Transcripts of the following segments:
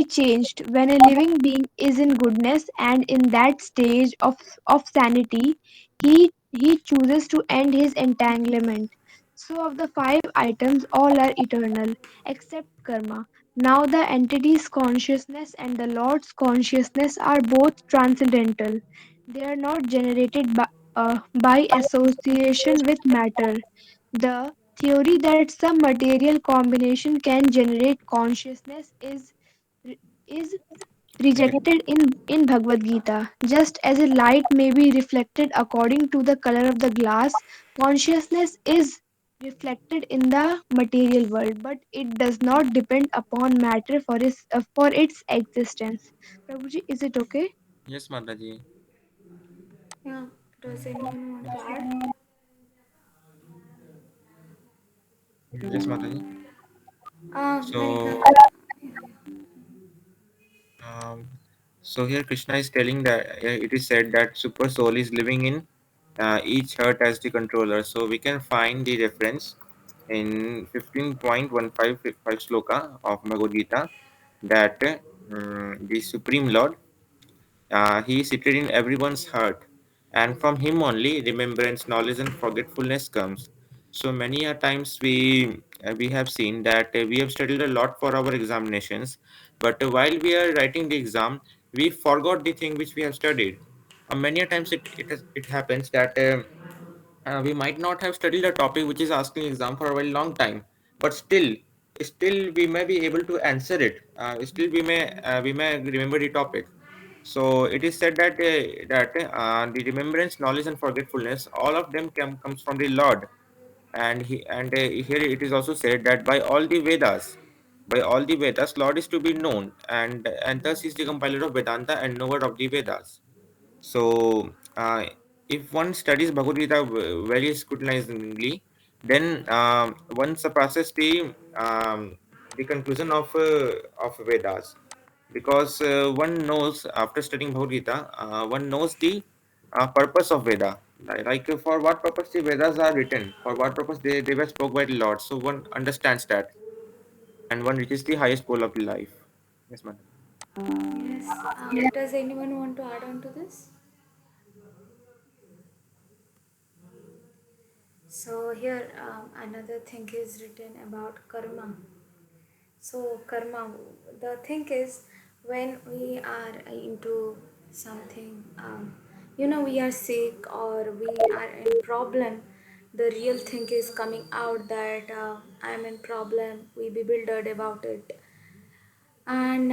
be changed when a living being is in goodness, and in that stage of sanity, he chooses to end his entanglement. So, of the five items, all are eternal except karma. Now, the entity's consciousness and the Lord's consciousness are both transcendental. They are not generated by association with matter. The theory that some material combination can generate consciousness is rejected in Bhagavad Gita. Just as a light may be reflected according to the color of the glass, consciousness is reflected in the material world, but it does not depend upon matter for its existence. Prabhuji, is it okay? Yes, Mataji. Yeah. Does anyone want to add? Yes, Mataji. Like, So, um, so here Krishna is telling that it is said that super soul is living in each heart as the controller. So we can find the reference in 15.155 sloka of Bhagavad Gita that the Supreme Lord, he is seated in everyone's heart, and from him only remembrance, knowledge, and forgetfulness comes. So many a times we have seen that we have studied a lot for our examinations, but while we are writing the exam, we forgot the thing which we have studied. Many a times it happens that we might not have studied a topic which is asking exam for a very long time, but still we may be able to answer it. Still we may remember the topic. So it is said that the remembrance, knowledge, and forgetfulness, all of them comes from the Lord. And here it is also said that by all the Vedas, Lord is to be known, and thus is the compiler of Vedanta and knower of the Vedas. So, if one studies Bhagavad Gita very scrutinizingly, then one surpasses the conclusion of Vedas, because one knows after studying Bhagavad Gita, one knows the purpose of Veda, like for what purpose the Vedas are written, for what purpose they were spoke by the Lord. So one understands that, and one reaches the highest goal of the life. Yes, madam. yes. Does anyone want to add on to this? So here, another thing is written about karma. So karma, the thing is, when we are into something, we are sick or we are in problem, the real thing is coming out that I am in problem. We bewildered about it, and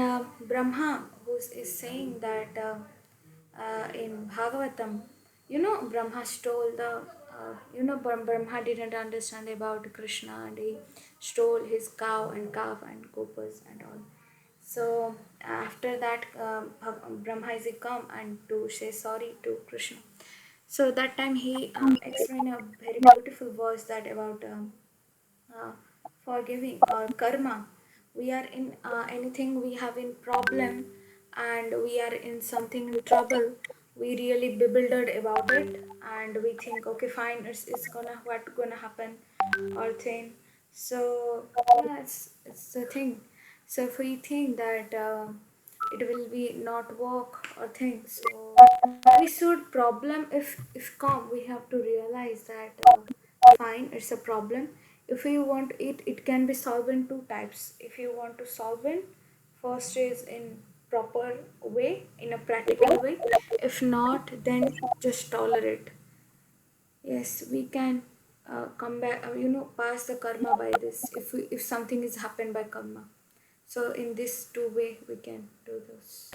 Brahma, who is saying that in Bhagavatam, Brahma stole the, Brahma didn't understand about Krishna and he stole his cow and calf and gopas and all. So after that, Brahma is come and to say sorry to Krishna. So that time he explained a very beautiful verse that about uh, forgiving or karma. We are in anything we have in problem and we are in something in trouble. We really bewildered about it and we think, okay, fine, it's gonna what gonna happen or thing. So yeah, it's the thing. So if we think that it will be not work or things, so we should problem if come we have to realize that fine, it's a problem. If you want it, it can be solved in two types. If you want to solve it, first is in proper way, in a practical way. If not, then just tolerate. Yes, we can come back, pass the karma by this if something is happened by karma. So in this two way we can do this.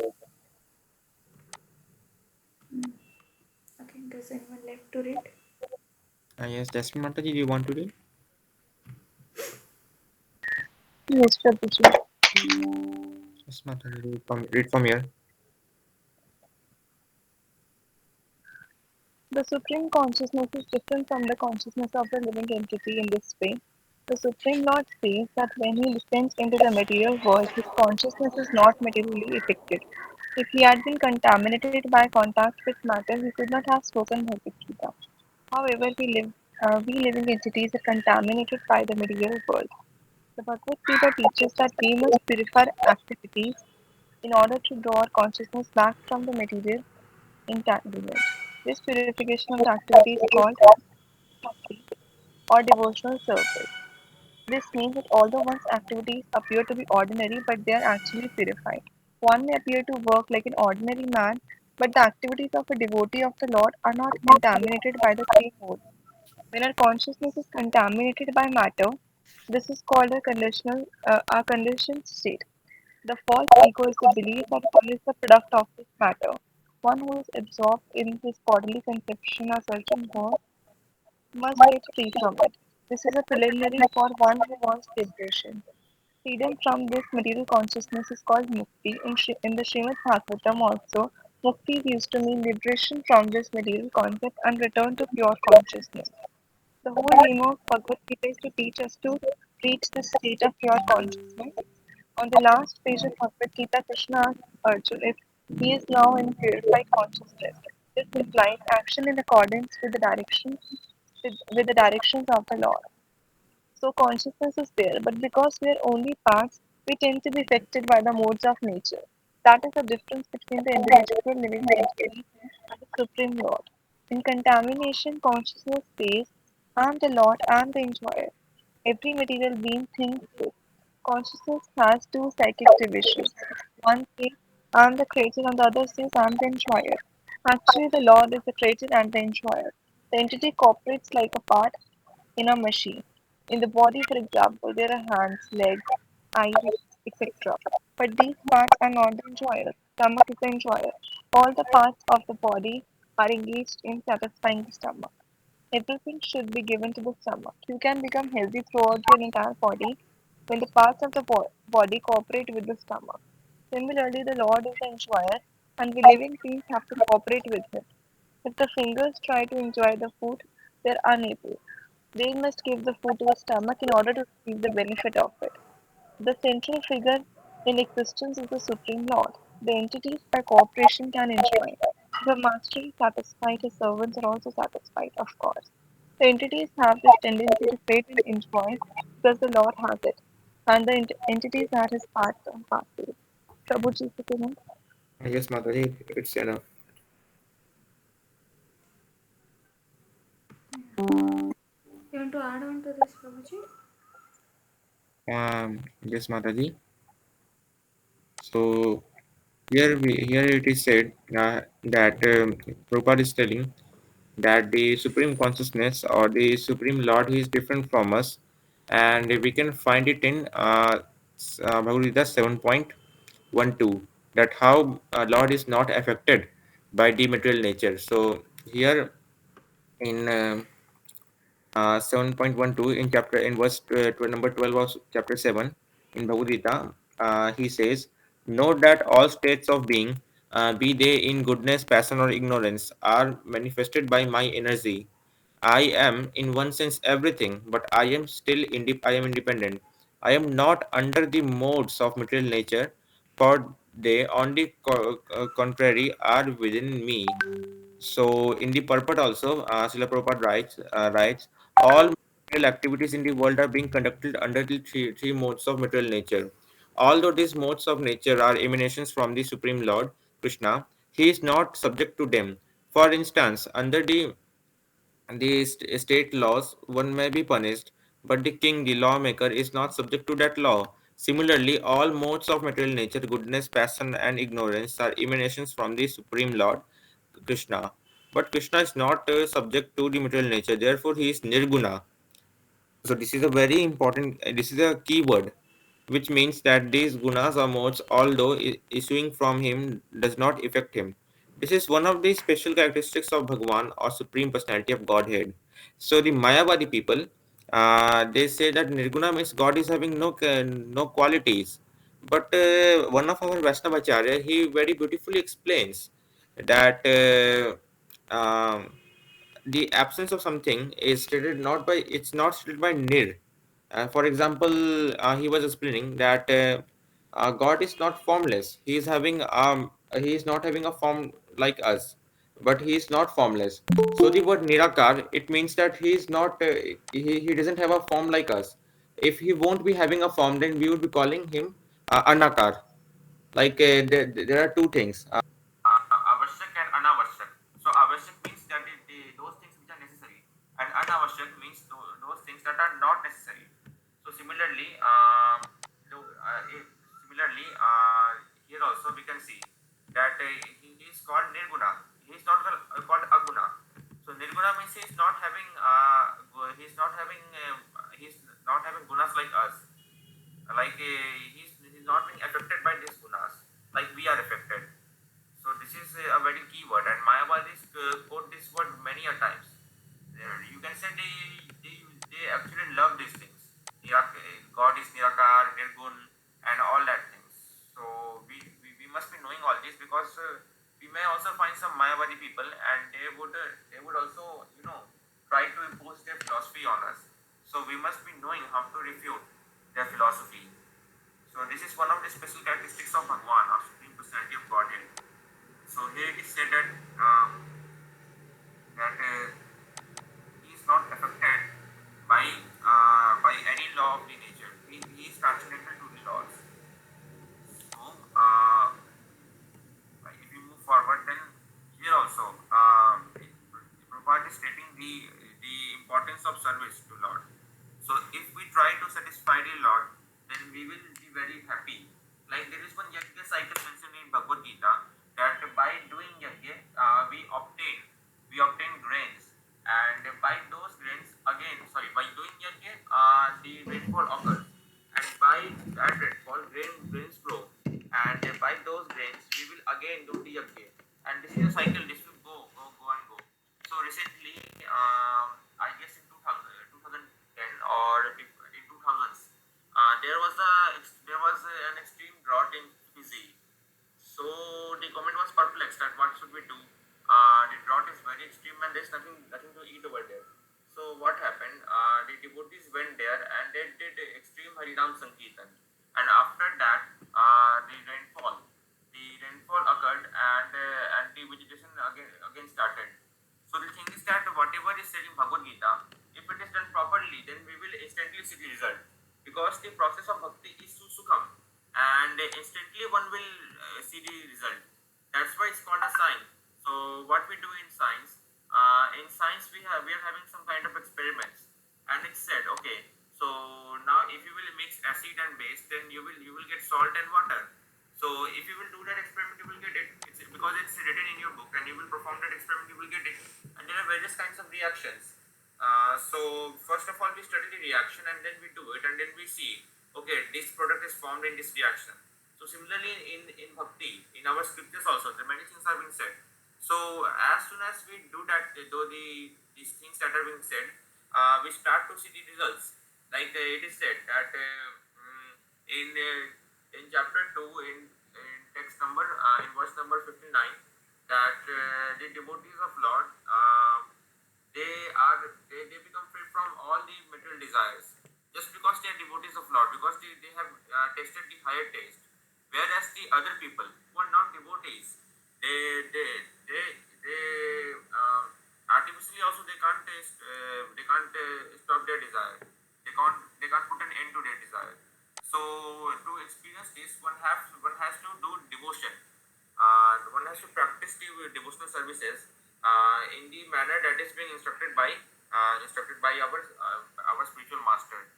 Okay, does anyone like to read? Yes, Jasmine Mataji, do you want to read? Yes, Prabhuji. Yes, Mataji, read from here. The Supreme Consciousness is different from the consciousness of the living entity in this way. The Supreme Lord says that when he descends into the material world, his consciousness is not materially affected. If he had been contaminated by contact with matter, he could not have spoken Bhagavad Gita. However, we living entities are contaminated by the material world. The Bhagavad Gita teaches that we must purify activities in order to draw our consciousness back from the material entanglement. This purification of the activity is called bhakti or devotional service. This means that although one's activities appear to be ordinary, but they are actually purified. One may appear to work like an ordinary man, but the activities of a devotee of the Lord are not contaminated by the three modes. When our consciousness is contaminated by matter, this is called a conditioned state. The false ego is the belief that one is the product of this matter. One who is absorbed in this bodily conception or certain God must get free from it. This is a preliminary for one who wants liberation. Freedom from this material consciousness is called mukti. In the Srimad Bhagavatam also, mukti is used to mean liberation from this material concept and return to pure consciousness. The whole aim of Bhagavad Gita is to teach us to reach this state of pure consciousness. On the last page of Bhagavad Gita, Krishna asks Arjuna if he is now in purified consciousness. This implies action in accordance with with the directions of the Lord. So consciousness is there, but because we are only parts, we tend to be affected by the modes of nature. That is the difference between the individual living entity and the Supreme Lord. In contamination, consciousness says, I am the Lord, I am the enjoyer. Every material being thinks this. Consciousness has two psychic divisions. One says, I am the creator, and the other says, I am the enjoyer. Actually, the Lord is the creator and the enjoyer. The entity cooperates like a part in a machine. In the body, for example, there are hands, legs, eyes, etc. But these parts are not the enjoyer. Stomach is the enjoyer. All the parts of the body are engaged in satisfying the stomach. Everything should be given to the stomach. You can become healthy throughout your entire body when the parts of the body cooperate with the stomach. Similarly, the Lord is the enjoyer, and we living beings have to cooperate with Him. If the fingers try to enjoy the food, they are unable. They must give the food to the stomach in order to receive the benefit of it. The central figure in existence is the Supreme Lord. The entities by cooperation can enjoy. If a master is satisfied, his servants are also satisfied, of course. The entities have this tendency to create and enjoy because the Lord has it, and the entities are his parts and parcels. Prabhuji, second. Yes, Mataji, it's enough. You want to add on to this, Prabhuji? Yes, Mataji. So here it is said that Prabhupada is telling that the supreme consciousness or the supreme Lord he is different from us, and we can find it in Bhagavad Gita 7.12 that how Lord is not affected by the material nature. So here in 7.12 in chapter in verse number 12 of chapter 7 in Bhagavad Gita, he says, note that all states of being, be they in goodness, passion, or ignorance, are manifested by my energy. I am in one sense everything, but I am still I am independent. I am not under the modes of material nature, for they on the contrary are within me. So in the purport also, Srila Prabhupada writes, all material activities in the world are being conducted under the three modes of material nature. Although these modes of nature are emanations from the Supreme Lord, Krishna, he is not subject to them. For instance, under the state laws, one may be punished, but the king, the lawmaker, is not subject to that law. Similarly, all modes of material nature, goodness, passion, and ignorance, are emanations from the Supreme Lord, Krishna. But Krishna is not subject to the material nature, therefore, he is nirguna. So this is a very important, this is a key word, which means that these gunas or modes, although issuing from him, does not affect him. This is one of the special characteristics of Bhagwan or Supreme Personality of Godhead. So the Mayavadi people, they say that Nirguna means God is having no qualities. But one of our Vaishnavacharya, he very beautifully explains that the absence of something is stated not by it's not stated by nir. For example, he was explaining that God is not formless. He is not having a form like us, but he is not formless. So the word nirakar, it means that he is not he doesn't have a form like us. If he won't be having a form, then we would be calling him anakar. Like there are two things, avashyak and anavashyak. So avashyak means that those things which are necessary, and anavashyak means those things that are not necessary. So similarly, here also we can see that he is called nirguna. He is not called aguna. So nirguna means he's not having gunas like us. Like he's not being affected by these gunas like we are affected. So this is a very key word, and Mayavadis quote this word many a times. You can say they actually love these things. God is Nirakar, Nirgun, and all that things. So we must be knowing all this, because we may also find some Mayavadi people, and they would also try to impose their philosophy on us. So we must be knowing how to refute their philosophy. So this is one of the special characteristics of Bhagwan, of Supreme Personality of Godhead. So here it is said that he is not affected by by any law of the nature. He is transcendental to the laws. So if we move forward, then here also Prabhupada is stating the importance of service to Lord. So if we try to satisfy the Lord, then we will be very happy. Like there is one yajna cycle mentioned in Bhagavad Gita, that by doing yajna, we obtain grains, and by those grains again, sorry, by doing yajna, the rainfall occurs, and by that rainfall, grains grow, and by those grains, we will again do the yajna, and this is a cycle. This will go and go. So recently, I guess in 2010 or in 2000s, there was an extreme drought in Fiji. So the government was perplexed that what should we do? The drought is very extreme, and there's nothing to eat over there. So what happened? The devotees went there and they did extreme Harinam Sankirtan. And after that, the rainfall occurred, and the vegetation again started. So the thing is that whatever is said in Bhagavad Gita, if it is done properly, then we will instantly see the result. Because the process of bhakti is sukham, and instantly one will see the result. That's why it's called a science. So what we do in science we are having some kind of experiments, and it's said, okay, so now if you will mix acid and base, then you will get salt and water. So if you will do that experiment, you will get it. It's because it's written in your book, and you will perform that experiment, you will get it. And there are various kinds of reactions. So first of all, we study the reaction, and then we do it, and then we see, okay, this product is formed in this reaction. So similarly, in bhakti, in our scriptures also, the many things are being said. So as soon as we do that, though these things that are being said, we start to see the results. Like it is said that in chapter 2, in text number in verse number 59, that the devotees of Lord, they become free from all the material desires, just because they are devotees of Lord, because they have tasted the higher taste. Whereas the other people who are not devotees, they artificially also they can't stop their desire. They can't put an end to their desire. So to experience this, one has to do devotion. One has to practice the devotional services in the manner that is being instructed by our spiritual master.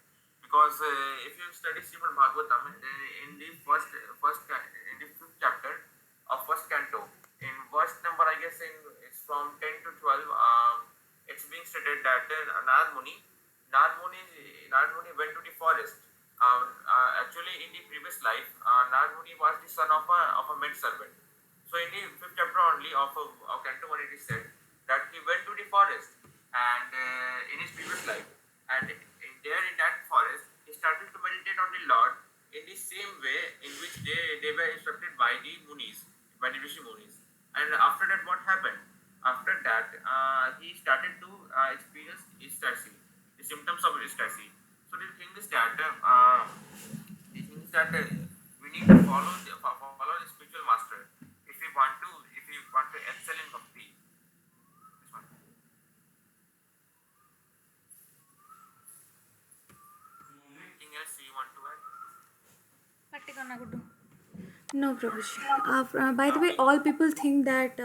Because if you study Srimad Bhagavatam, in the in the fifth chapter of first canto, in verse number, I guess it's from 10 to 12, it's being stated that Narad Muni, Narad Muni went to the forest. Actually, in the previous life, Narad Muni was the son of a maid servant. So in the fifth chapter only of Canto 1, it is said that he went to the forest, and in his previous life, and in that forest, he started to meditate on the Lord in the same way in which they were instructed by the Munis, by the Rishi Munis. And after that, what happened? After that, he started to experience ecstasy, the symptoms of ecstasy. So the thing is that we need to follow the spiritual master if we want to excel in bhakti. This one. Anything else you want to add? Patti करना Guddu. No, Prabhuji. By the way, all people think that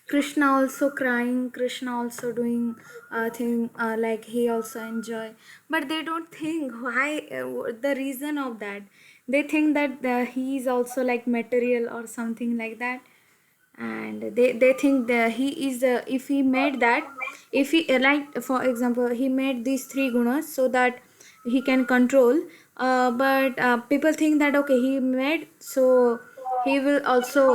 Krishna also crying, Krishna also doing thing like he also enjoy, but they don't think why the reason of that. They think that he is also like material or something like that, and they think that he is if he made that, if he like for example he made these three gunas so that he can control, but people think that okay he made so he will also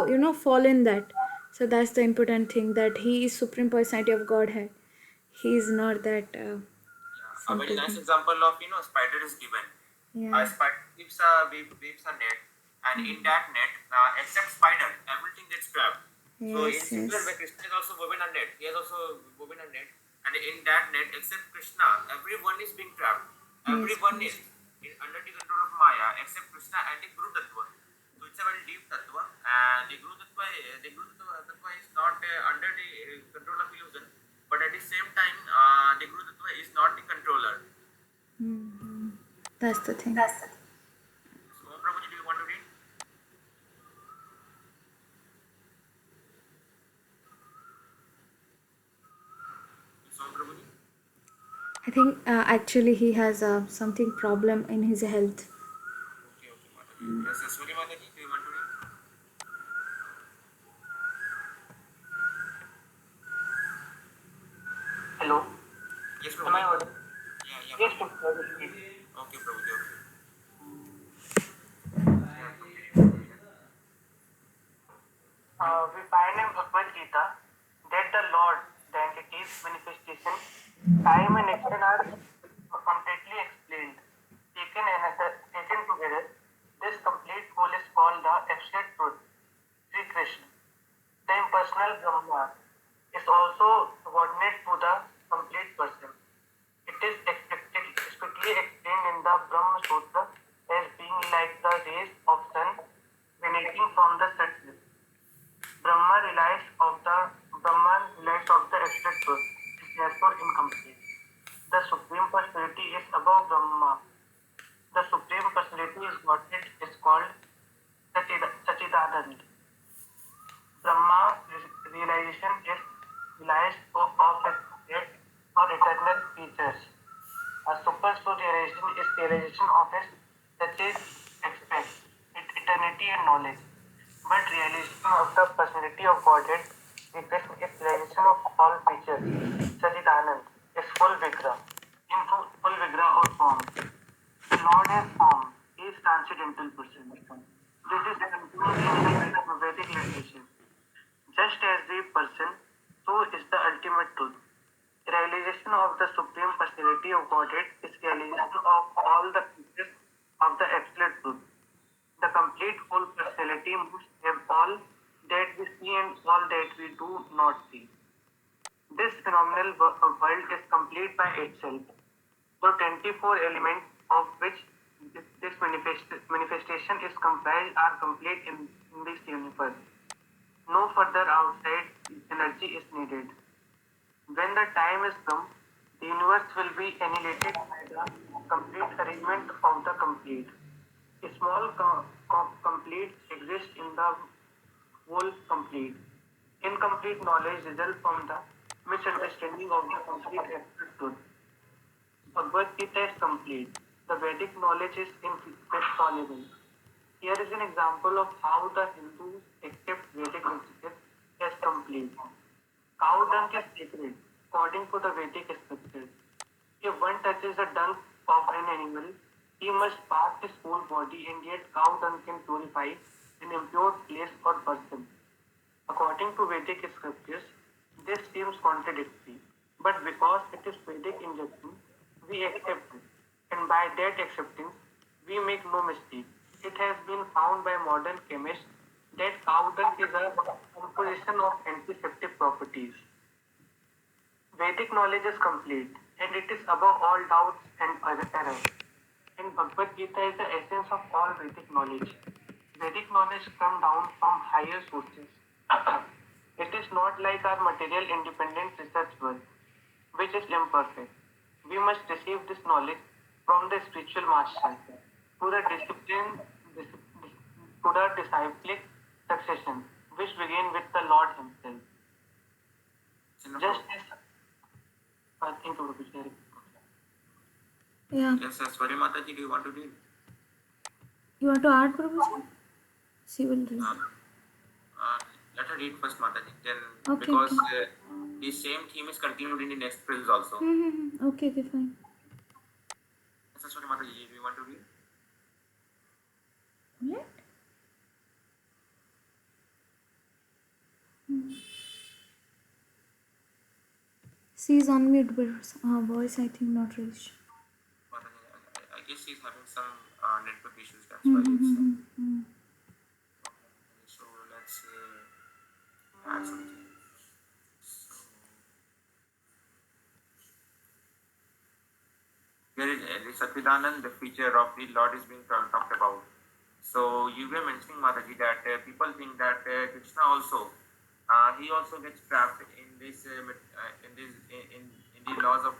fall in that. So that's the important thing, that he is supreme personality of godhead. He is not that A very simple nice thing. example of spider is given. A Yeah. spider weaves a net, and in that net, except spider, everything gets trapped. So in Yes, similar way, yes. Krishna is also woven a net. He has also woven a net, and in that net, except Krishna, everyone is being trapped. Yes, Everyone is Prabhuji. under the control of Maya, except Krishna and the Guru Tattva. So it's a very deep tattva, and the Guru Tattva is not under the control of illusion, but at the same time, the Guru Tattva is not the controller. Hmm. That's the thing. So, Om Prabhuji, do you want to read? Yes, Om Prabhuji. I think actually he has something problem in his health. Okay, okay, Mataji. Yes, Suri Mataji, do you want to read? Hello, Yes, am I Prabhuji. audible? Yeah, yeah, Yes, Prabhuji. Dr. Abhishek. Okay, Prabhuji, okay. We find in Bhagavad Gita that the Lord, the entity's manifestation, time and action are completely explained. Taken together, this complete whole is called the absolute truth, Sri Krishna. The impersonal Brahma is also subordinate to the complete person. It is strictly explained in the Brahma Sutra as being like the rays of sun emanating from the surface. Brahman relies of the absolute truth, is therefore incomplete. The Supreme Personality is above Brahma. The Supreme Personality is Godhead is called Sachidanand. Brahma realization is realized of its great or eternal features. A super soul realization is realization of its such as aspect, eternity and knowledge. But realization of the personality of Godhead is realization of all features. Sachidanand is full vigra. In full vigra or form. The Lord has form. He is transcendental person. This is contained in the Vedic literature. Just as the person, so is the ultimate truth. Realization of the Supreme Personality of Godhead is realization of all the features of the Absolute Truth. The complete whole personality must have all that we see and all that we do not see. This phenomenal world is complete by itself. The 24 elements of which this manifestation is comprised are complete in this universe. No further outside energy is needed. When the time is come, the universe will be annihilated by the complete arrangement of the complete. A small complete exists in the whole complete. Incomplete knowledge results from the misunderstanding of the complete absolute truth. Bhagavad Gita is complete. The Vedic knowledge is infallible. Here is an example of how the Hindus accept Vedic literature as complete. Cow dung is sacred, according to the Vedic scriptures. If one touches the dung of an animal, he must bath his whole body, and yet cow dung can purify an impure place or person. According to Vedic scriptures, this seems contradictory, but because it is Vedic injunction, we accept it, and by that acceptance, we make no mistake. It has been found by modern chemists that cow dung is a composition of antiseptic properties. Vedic knowledge is complete, and it is above all doubts and error. And Bhagavad Gita is the essence of all Vedic knowledge. Vedic knowledge comes down from higher sources. It is not like our material independent research work, which is imperfect. We must receive this knowledge from the spiritual master. To the discipline, to Buddha disciplic succession, which began with the Lord Himself. Just as I think it would be sharing. Yeah. Yes, Swati Mataji, do you want to read? You want to add, Prabhuji? She will read. Uh, Let her read first, Mataji. Then, Okay, because okay. the same theme is continued in the next phase also. Okay, okay, fine. Yes, Swati Mataji, do you want to read? What? She is on mute, but her voice I think not reached. Mataji, I guess she's having some network issues. That's why it's. So let's add something. So, here is the Satchidanand, the feature of the Lord is being talked about. So you were mentioning, Mataji, that people think that Krishna also, he also gets trapped in this, in the laws of.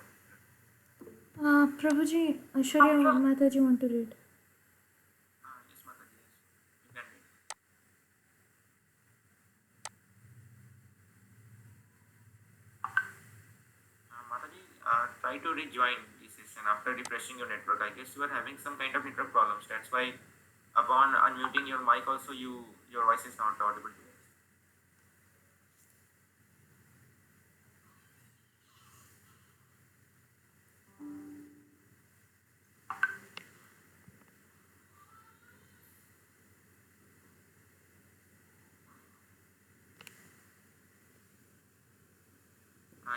Prabhuji, Aishwarya Mataji want to read. Yes, Mataji, yes, you can read. Mataji, try to rejoin the session after refreshing your network. I guess you are having some kind of network problems. That's why, upon unmuting your mic, also your voice is not audible to us.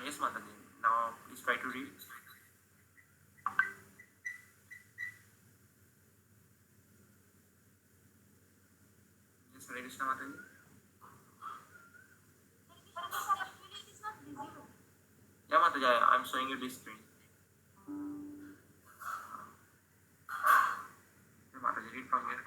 Yes, Mataji. Now please try to read. Yes, Hare Krishna, Mataji. Yeah, Mataji, I'm showing you this screen. Yeah, Mataji, read from here.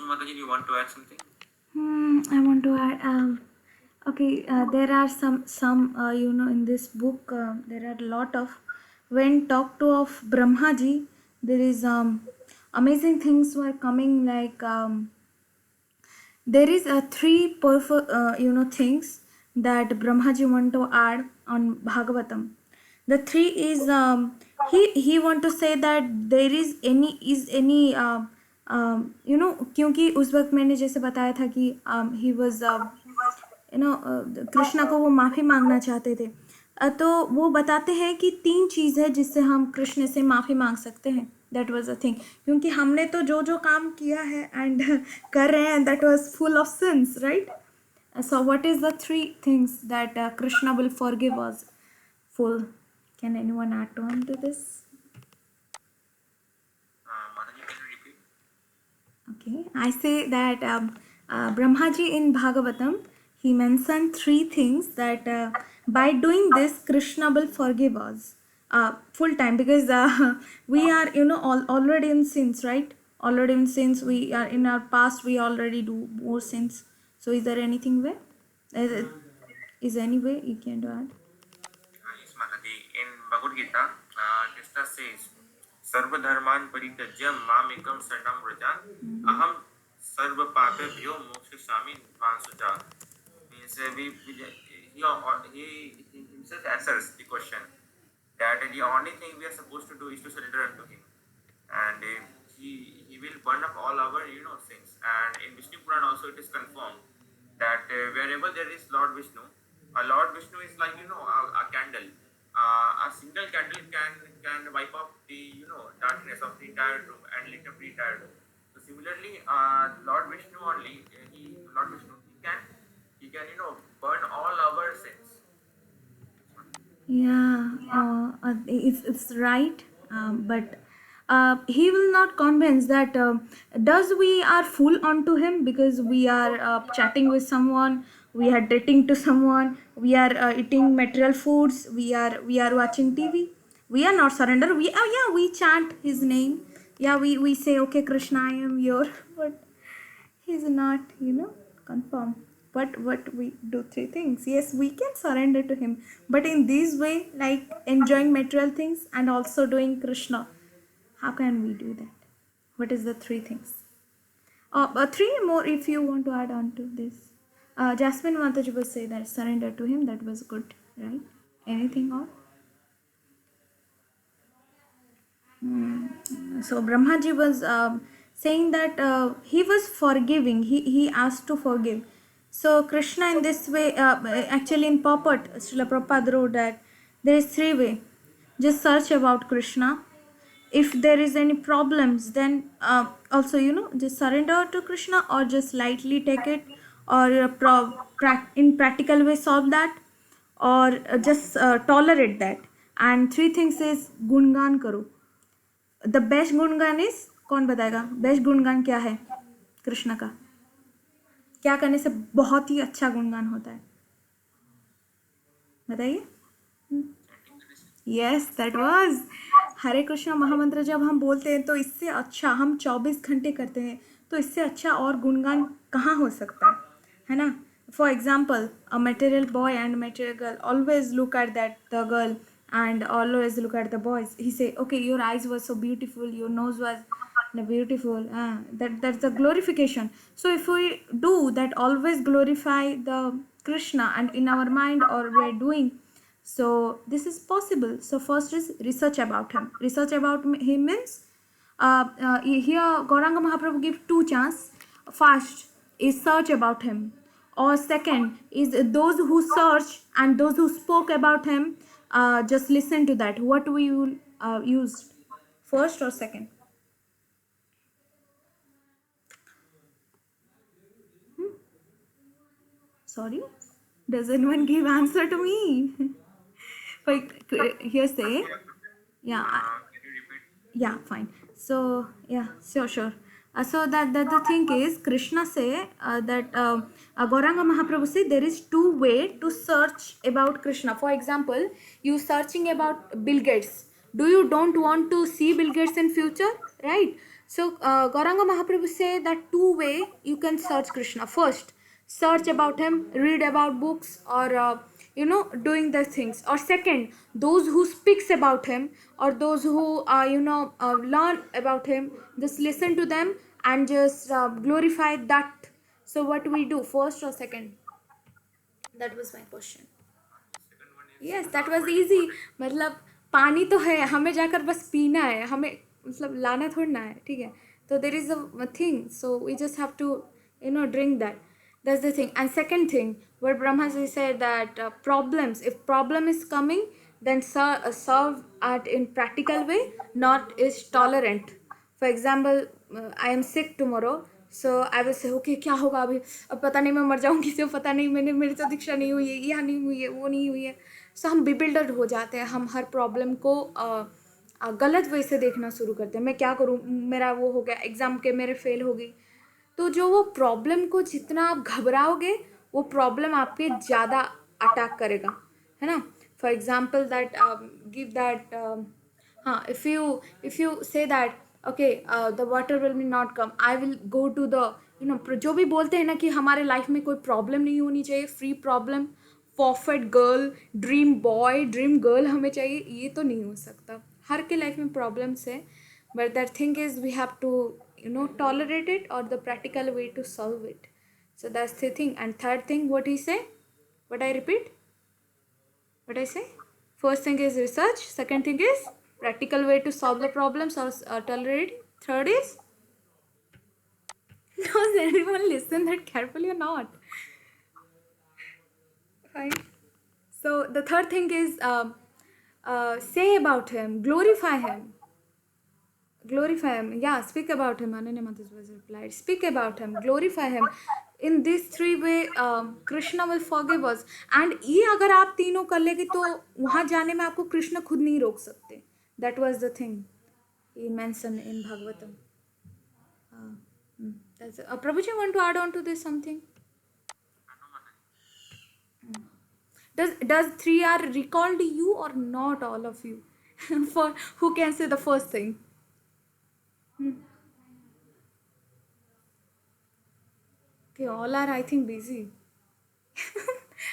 Jasmine Mataji, do you want to add something? I want to add. Okay, there are some in this book there are a lot of when talk to of Brahmaji, there is amazing things were coming like there is a three perfect things that Brahmaji want to add on Bhagavatam. The three is he want to say that there is any क्योंकि उस वक्त मैंने जैसे बताया था कि he was Krishna को वो माफ़ी मांगना चाहते थे तो वो बताते हैं कि तीन चीज़ है जिससे हम कृष्ण से माफ़ी मांग सकते हैं दैट वाज अ थिंग क्योंकि हमने तो जो जो काम किया है एंड कर रहे हैं that was full of sins right so what is the three things that Krishna will forgive us full can anyone add on to this Mataji, can you repeat? Okay, I say that Brahmaji in Bhagavatam, he mentioned three things that by doing this, Krishna will forgive us full time because we are, already in sins, right? Already in sins, we are in our past, we already do more sins. So, is there anything way? Is any way you can add? Yes, Mataji. In Bhagavad Gita, Krishna says, "Sarva dharman parityajya mam ekam saranam vraja, aham sarva papebhyo mokshasami mansuja." Means he himself answers the question that the only thing we are supposed to do is to surrender unto him, and he will burn up all our sins. And in Vishnu Puran also it is confirmed that wherever there is Lord Vishnu, Lord Vishnu is like a candle. A single candle can wipe off the darkness of the entire room and light up the entire room. So similarly, Lord Vishnu only Lord Vishnu he can burn all our sins. Yeah, it's right, but he will not convince that does we are full onto him because we are chatting with someone, we are dating to someone, we are eating material foods, we are watching TV. We are not surrender. We chant his name. Yeah, we say okay, Krishna, I am your, but he's not confirm. But what we do three things, yes, we can surrender to him, but in this way, like enjoying material things and also doing Krishna, how can we do that? What is the three things? Three more if you want to add on to this. Jasmine Mataji will say that surrender to him, that was good, right? Anything more? So Brahmaji was saying that he was forgiving. He asked to forgive. So Krishna in this way, actually in purport, Srila Prabhupada wrote that there is three way. Just search about Krishna. If there is any problems, then also just surrender to Krishna or just lightly take it, or in practical way solve that, or just tolerate that. And three things is gungan karo. The best गुणगान is, कौन बताएगा best गुणगान क्या है कृष्ण का? क्या करने से बहुत ही अच्छा गुणगान होता है, बताइए. यस, दैट वाज हरे कृष्ण महामंत्र. जब हम बोलते हैं तो इससे अच्छा हम 24 घंटे करते हैं, तो इससे अच्छा और गुणगान कहाँ हो सकता है ना? For example, a material boy and material girl always look at that the girl and always look at the boys. He say, okay, your eyes were so beautiful, your nose was beautiful. That's the glorification. So if we do that, always glorify the Krishna and in our mind, or we're doing, so this is possible. So first is research about him. Research about him means here Gauranga Mahaprabhu give two chance. First is search about him, or second is those who search and those who spoke about him, just listen to that. What we will use first or second? Sorry, does anyone give answer to me? Like here say, yeah, Can you repeat? yeah, fine. So yeah, sure. So that the thing is, Krishna say that Gauranga Mahaprabhu say there is two way to search about Krishna. For example, you searching about Bill Gates. Do you don't want to see Bill Gates in future, right? So Gauranga Mahaprabhu say that two way you can search Krishna. First, search about him, read about books, or doing the things. Or second, those who speaks about him, or those who learn about him, just listen to them and just glorify that. So what we do, first or second? That was my question. Yes that was easy मतलब पानी तो है हमें जाकर बस पीना है हमें मतलब लाना थोड़ी ना है ठीक है तो there is a thing so we just have to drink that that's the thing and second thing where brahmaji said that problems if problem is coming then solve at in practical way not is tolerant for example I am sick tomorrow so I will say okay क्या होगा अभी अब पता नहीं मैं मर जाऊंगी तो पता नहीं मैंने मेरी तो दीक्षा नहीं हुई है यह नहीं हुई है वो नहीं हुई है सो हम बिबिल्डर्ड हो जाते हैं हम हर प्रॉब्लम को गलत वे से देखना शुरू करते हैं मैं क्या करूँ मेरा वो हो गया एग्ज़ाम के मेरे फेल हो गई तो जो वो प्रॉब्लम को जितना आप घबराओगे वो प्रॉब्लम आपके ज़्यादा अटैक करेगा है ना for example that give that हाँ if you say that okay the water will be not come I will go to the जो भी बोलते हैं ना कि हमारे लाइफ में कोई प्रॉब्लम नहीं होनी चाहिए free problem perfect girl dream boy dream girl हमें चाहिए ये तो नहीं हो सकता हर के लाइफ में प्रॉब्लम्स है but that thing is we have to tolerate it or the practical way to solve it so that's the thing and third thing what he say what I repeat what I say first thing is research second thing is practical way to solve the problems or tolerate third is does anyone listen that carefully or not fine so the third thing is say about him glorify him yeah speak about him Ananya Matas was replied speak about him glorify him in these three way Krishna will forgive us and ये अगर आप तीनों कर लेंगे तो वहाँ जाने में आपको कृष्ण खुद नहीं रोक सकते that was the thing he mentioned in Bhagavatam that's it. Prabhuji want to add on to this something does 3R recall to you or not all of you for who can say the first thing okay all are I think busy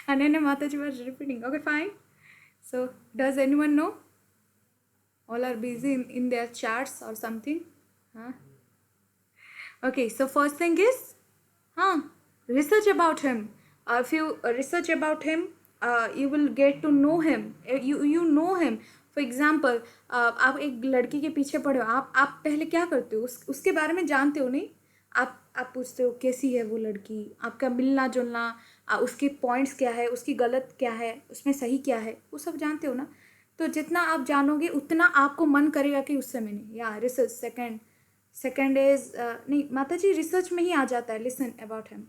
Ananya Mataji was repeating okay fine so does anyone know all are busy in their charts or something huh? Okay so first thing is research about him if you research about him you will get to know him you know him for example आप एक लड़की के पीछे पड़े हो आप पहले क्या करते हो उसके बारे में जानते हो नहीं आप पूछते हो कैसी है वो लड़की आपका मिलना जुलना उसके पॉइंट्स क्या है उसकी गलत क्या है उसमें सही क्या है वो सब जानते हो ना तो जितना आप जानोगे उतना आपको मन करेगा कि उससे मैंने या रिसर्च सेकंड इज नहीं माता जी रिसर्च में ही आ जाता है लिसन अबाउट हिम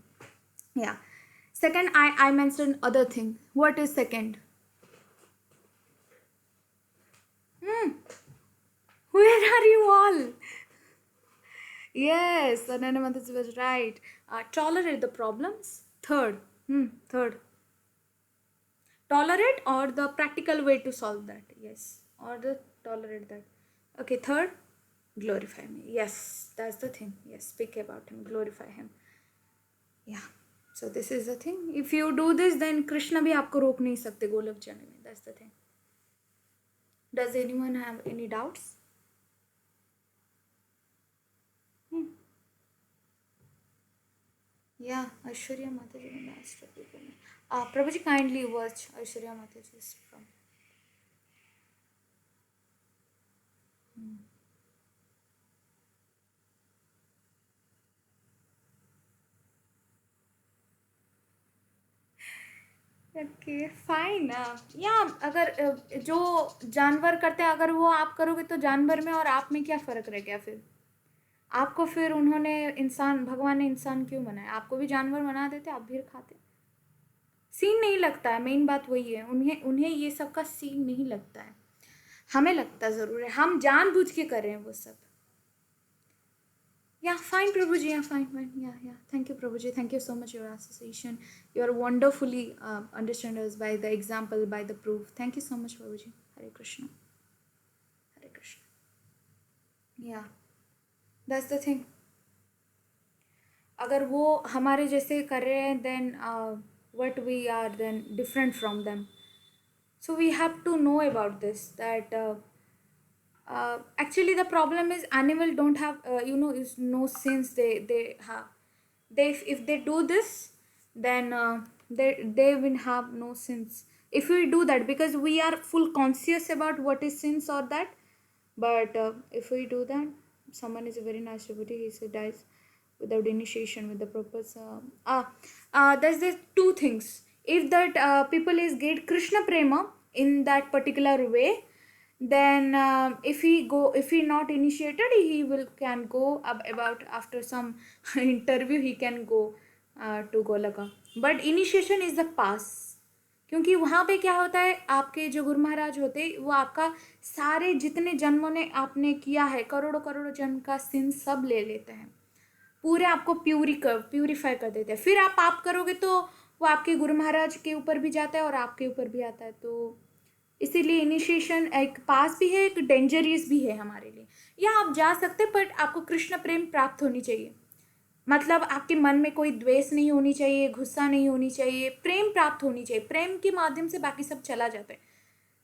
या second I mention other thing what is second where are you all yes Ananya Mataji was right tolerate the problems third tolerate or the practical way to solve that yes or the tolerate that okay third glorify me yes that's the thing yes speak about him glorify him yeah so this is the thing if you do this then Krishna bhi aapko rok nahi sakte golok jane mein that's the thing does anyone have any doubts yeah Aishwarya Mataji ne asked people Prabhuji kindly watch Aishwarya Mataji's from okay fine या अगर जो जानवर करते हैं अगर वो आप करोगे तो जानवर में और आप में क्या फ़र्क रह गया फिर आपको फिर उन्होंने इंसान भगवान ने इंसान क्यों बनाया आपको भी जानवर बना देते आप भी खाते सीन नहीं लगता है मेन बात वही है उन्हें ये सब का सीन नहीं लगता है हमें लगता ज़रूर है हम जानबूझ के कर रहे हैं वो सब Yeah, fine, Prabhuji. Yeah, fine. Yeah. Thank you, Prabhuji. Thank you so much, your association. You are wonderfully understand us by the example, by the proof. Thank you so much, Prabhuji. Hare Krishna. Hare Krishna. Yeah. That's the thing. अगर वो हमारे जैसे कर रहे हैं then what we are then different from them. So we have to know about this that actually the problem is animal don't have is no sense. They have, they if they do this then they will have no sense if we do that, because we are full conscious about what is sins or that. But if we do that, someone is a very nice devotee, he said dies without initiation with the purpose. There's the two things. If that people is get Krishna prema in that particular way, then if he not initiated, he will can go about after some interview he can go to Golaka. But initiation is the pass. क्योंकि वहाँ पे क्या होता है, आपके जो गुरु महाराज होते वो आपका सारे जितने जन्मों ने आपने किया है, करोड़ों करोड़ों जन्म का सिन सब ले लेते हैं, पूरे आपको प्यूरिफाई कर देते हैं. फिर आप पाप करोगे तो वो आपके गुरु महाराज के ऊपर भी जाता है और आपके ऊपर भी आता है. तो इसीलिए इनिशिएशन एक पास भी है, एक डेंजरियस भी है हमारे लिए. या आप जा सकते, बट आपको कृष्ण प्रेम प्राप्त होनी चाहिए. मतलब आपके मन में कोई द्वेष नहीं होनी चाहिए, गुस्सा नहीं होनी चाहिए, प्रेम प्राप्त होनी चाहिए. प्रेम के माध्यम से बाकी सब चला जाता है.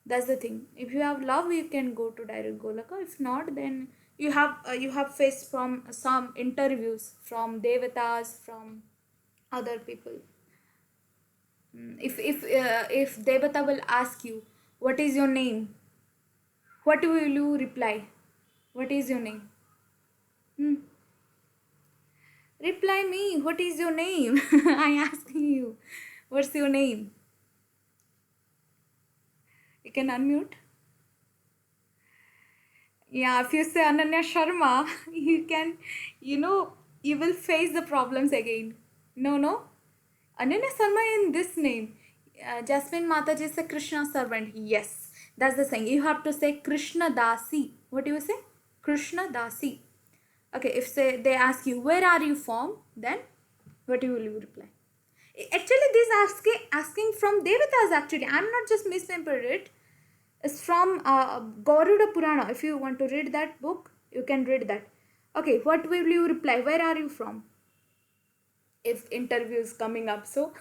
That's the thing. If you have love you can go to direct Goloka. If not then you have faced from some interviews from devatas, from other people. If devata will ask you what is your name, what will you reply? What is your name? Reply me, what is your name? I asking you, what's your name? You can unmute. Yeah, if you say Ananya Sharma, you can, you will face the problems again. No, Ananya Sharma in this name. Jasmine Mataji is a Krishna servant. Yes, that's the thing. You have to say Krishna Dasi. What do you say? Krishna Dasi. Okay, if say they ask you where are you from, then what will you reply? Actually, this asking from devatas. Actually, I'm not just misremembered it. It's from Garuda Purana. If you want to read that book, you can read that. Okay, what will you reply? Where are you from? If interview is coming up, so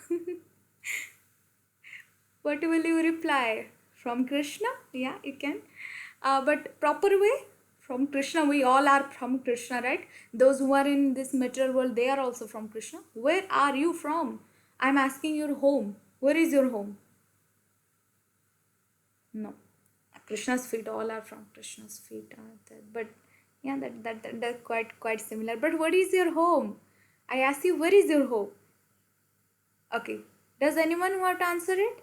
what will you reply? From Krishna? Yeah, you can. But proper way, from Krishna. We all are from Krishna, right? Those who are in this material world, they are also from Krishna. Where are you from? I'm asking your home. Where is your home? No. Krishna's feet, all are from Krishna's feet. But yeah, that's quite similar. But what is your home? I ask you, where is your home? Okay. Does anyone want to answer it?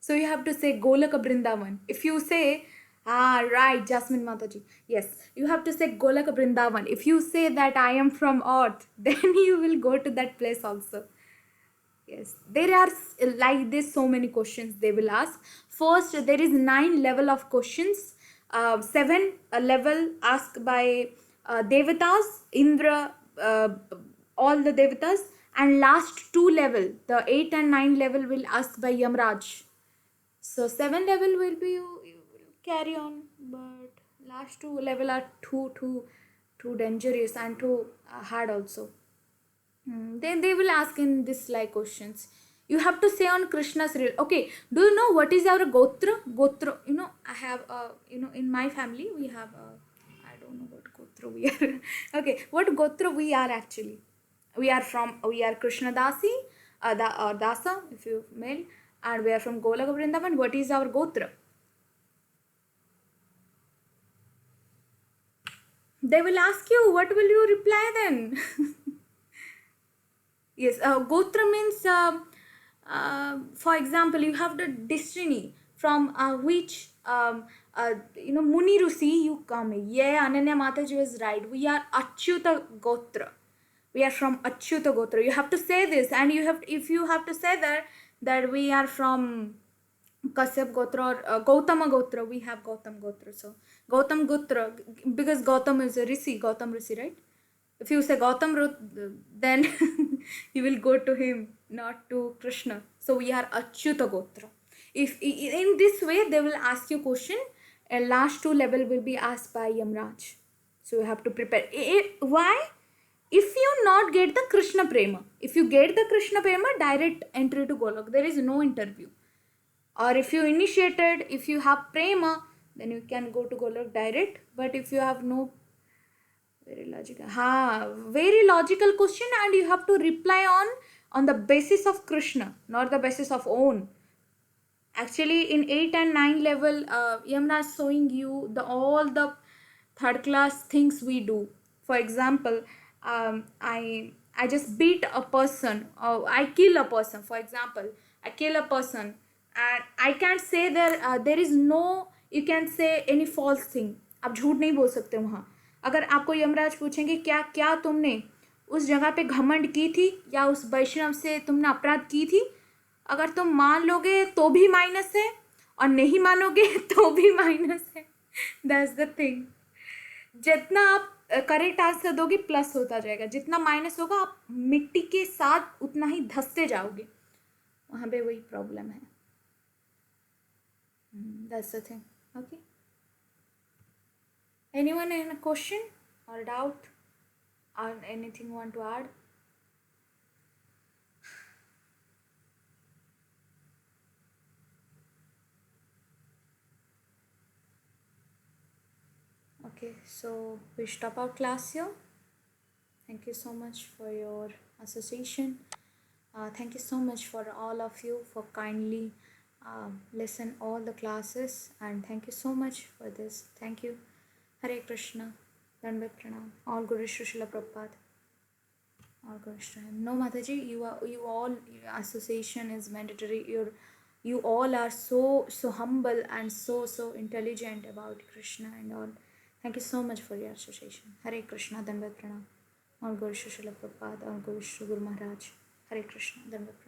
So you have to say Golaka Brindavan. If you say, right, Jasmine Mataji. Yes, you have to say Golaka Brindavan. If you say that I am from earth, then you will go to that place also. Yes, there are like this so many questions they will ask. First, there is 9 level of questions. 7 level asked by devatas, Indra, all the devatas, and last 2 level, the 8 and 9 level will ask by Yamraj. So 7 level will be you will carry on, but last 2 level are too dangerous and too hard also. Then they will ask in this like questions. You have to say on Krishna's real. Okay, do you know what is our gotra? Gotra, I have in my family we have I don't know what gotra we are. Okay, what gotra we are actually? We are Krishna Dasi, or Dasa if you male, and we are from Golaka Vrindavan. What is our gotra? They will ask you. What will you reply then? Yes, Gotra means, for example, you have the destiny from which, Muni Rusi you come. Yeah, Ananya Mataji was right. We are Achyuta Gotra. We are from Achyuta Gotra. You have to say this, and if you have to say that we are from Kasyap Gotra or Gautama Gotra, we have Gautam Gotra. So Gautam Gotra, because Gautam is a Rishi, Gautam Rishi, right? If you say Gautam, then you will go to him, not to Krishna. So we are Achyuta Gotra. If in this way they will ask you question, and last two level will be asked by Yamraj. So you have to prepare. Why? If you not get the Krishna Prema, if you get the Krishna Prema, direct entry to Golok. There is no interview. Or if you initiated, if you have Prema, then you can go to Golok direct. But if you have no, very logical. Very logical question, and you have to reply on the basis of Krishna, not the basis of own. Actually, in 8 and 9 level, Yamna is showing you the all the third class things we do. For example, I just beat a person, or I kill a person. For example, I kill a person, and I can't say there is no, you can say any false thing. आप झूठ नहीं बोल सकते वहाँ. अगर आपको यमराज पूछेंगे क्या क्या तुमने उस जगह पे घमंड की थी या उस वैष्णव से तुमने अपराध की थी, अगर तुम मान लोगे तो भी माइनस है और नहीं मानोगे तो भी माइनस है. That's the thing. जितना आप करेक्ट आंसर दोगे प्लस होता जाएगा, जितना माइनस होगा आप मिट्टी के साथ उतना ही धंसते जाओगे. वहाँ पे वही प्रॉब्लम है. That's the thing. Okay, anyone any question और डाउट और anything want to add? Okay, so we stop our class here. Thank you so much for your association. Thank you so much for all of you for kindly listen all the classes, and thank you so much for this. Thank you. Hare Krishna. Dandavat Pranam. All Guru Srila Prabhupada. All Guru Srila. No Mataji, you all, your association is mandatory. You all are so humble and so intelligent about Krishna and all. Thank you so much for your association. Hare Krishna. Dandavat Pranam. All Guru Srila Prabhupada. All Guru Shri Guru Maharaj. Hare Krishna. Dandavat Pranam.